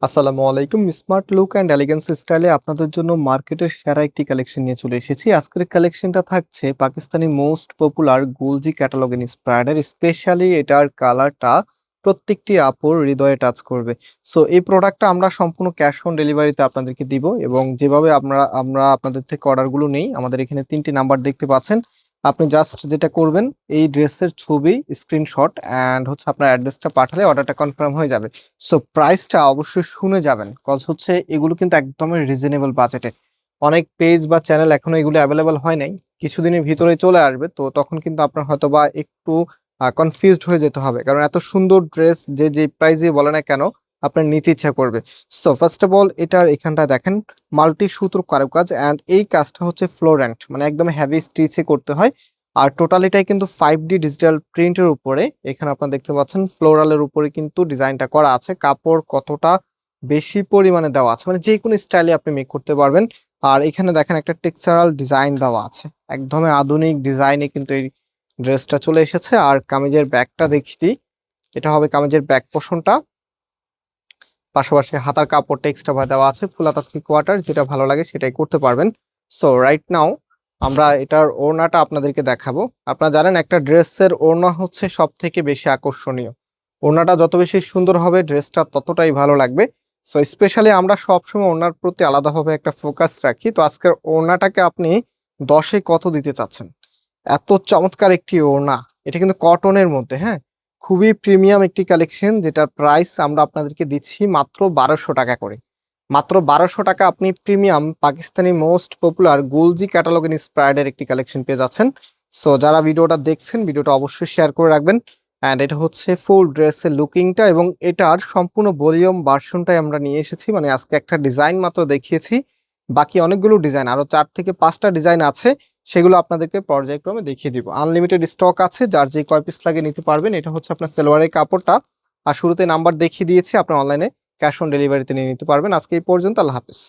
আসসালামু আলাইকুম। Smart look and elegance স্টাইলে আপনাদের জন্য মার্কেটের সেরা একটি কালেকশন নিয়ে চলে এসেছি। আজকের কালেকশনটা থাকছে পাকিস্তানি মোস্ট পপুলার গুলজি ক্যাটালগ ইন্সপায়ার্ড। স্পেশালি এটার কালারটা প্রত্যেকটি আপুর হৃদয়ে টাচ করবে। সো এই প্রোডাক্টটা আমরা সম্পূর্ণ ক্যাশ অন ডেলিভারিতে আপনাদেরকে দিব, এবং যেভাবে আমরা আপনাদের থেকে অর্ডারগুলো নেই, আমাদের এখানে 3টি নাম্বার দেখতে পাচ্ছেন। আপনি জাস্ট যেটা করবেন, এই ড্রেসের ছবি স্ক্রিনশট অ্যান্ড আপনার অ্যাড্রেসটা পাঠালে অর্ডারটা কনফার্ম হয়ে যাবে। সো প্রাইসটা অবশ্যই শুনে যাবেন, কজ এগুলো কিন্তু একদমই রিজনেবল বাজেটে। অনেক পেজ বা চ্যানেল এখনো এগুলো অ্যাভেলেবল হয় নাই, কিছুদিনের ভিতরে চলে আসবে। তো তখন কিন্তু আপনার হয়তো বা একটু কনফিউজড হয়ে যেতে হবে, কারণ এত সুন্দর ড্রেস যে প্রাইসে বলে না কেন আপনার নিতে ইচ্ছা করবে। সো ফার্স্ট অফ অল এটার এখানটা দেখেন মাল্টি সুতোর কারুকাজ, অ্যান্ড এই কাজটা ফ্লোরেন্ট, মানে একদম হেভি স্টিচে করতে হয়। আর টোটালিটাই কিন্তু 5D ডিজিটাল প্রিন্টের উপরে, এখানে আপনারা দেখতে পাচ্ছেন ফ্লোরালের উপরে কিন্তু ডিজাইনটা করা আছে। কাপড় কতটা বেশি পরিমাণে দেওয়া আছে, মানে যে কোনো স্টাইলে আপনি মেক করতে পারবেন। আর এখানে দেখেন একটা টেক্সচারাল ডিজাইন দেওয়া আছে, একদমই আধুনিক ডিজাইনে কিন্তু এই ড্রেসটা চলে এসেছে। আর কামিজের ব্যাকটা দেখি দিই, এটা হবে কামিজের ব্যাক পোর্শনটা। পাশাপাশি হাতার কাপড়টা এক্সট্রা ভাবে দেওয়া আছে, ফুল হাতা 3/4, যেটা ভালো লাগে সেটাই করতে পারবেন। সো রাইট নাও আমরা এটার ওড়নাটা আপনাদেরকে দেখাবো। আপনারা জানেন একটা ড্রেসের ওড়না সব থেকে বেশি আকর্ষণীয়। ওড়নাটা যত বেশি সুন্দর হবে ড্রেসটা ততটাই ভালো লাগবে। সো স্পেশালি আমরা সবসময় ওড়নার প্রতি আলাদাভাবে একটা ফোকাস রাখি। তো আজকের ওড়নাটাকে আপনি 10-এ কত দিতে চাচ্ছেন? এত চমৎকার একটি ওড়না, এটা কিন্তু কটনের মধ্যে, হ্যাঁ, খুবই প্রিমিয়াম একটি কালেকশন, যেটার প্রাইস আমরা আপনাদেরকে দিচ্ছি মাত্র 1200 টাকা করে। মাত্র 1200 টাকা আপনি প্রিমিয়াম পাকিস্তানি মোস্ট পপুলার গুলজি ক্যাটালগ ইন্সপায়ার্ড একটি কালেকশন পেয়ে যাচ্ছেন। সো যারা ভিডিওটা দেখছেন, ভিডিওটা অবশ্যই শেয়ার করে রাখবেন। অ্যান্ড এটা ফুল ড্রেসের লুকিংটা, এবং এটার সম্পূর্ণ ভলিউম ভার্সনটাই আমরা নিয়ে এসেছি। মানে আজকে একটা ডিজাইন মাত্র দেখিয়েছি, বাকি অনেকগুলো ডিজাইন, আরো 4 থেকে 5টা ডিজাইন আছে, সেগুলো আপনাদেরকে পর্যায়ক্রমে দেখিয়ে দিব। আনলিমিটেড স্টক আছে, যার যে কয় পিস লাগে নিতে পারবেন। এটা আপনার সালোয়ারের কাপড়টা। আর শুরুতে নাম্বার দেখিয়ে দিয়েছি, আপনার অনলাইনে ক্যাশ অন ডেলিভারিতে নিয়ে নিতে পারবেন। আজকে এই পর্যন্ত, আল্লাহ হাফেজ।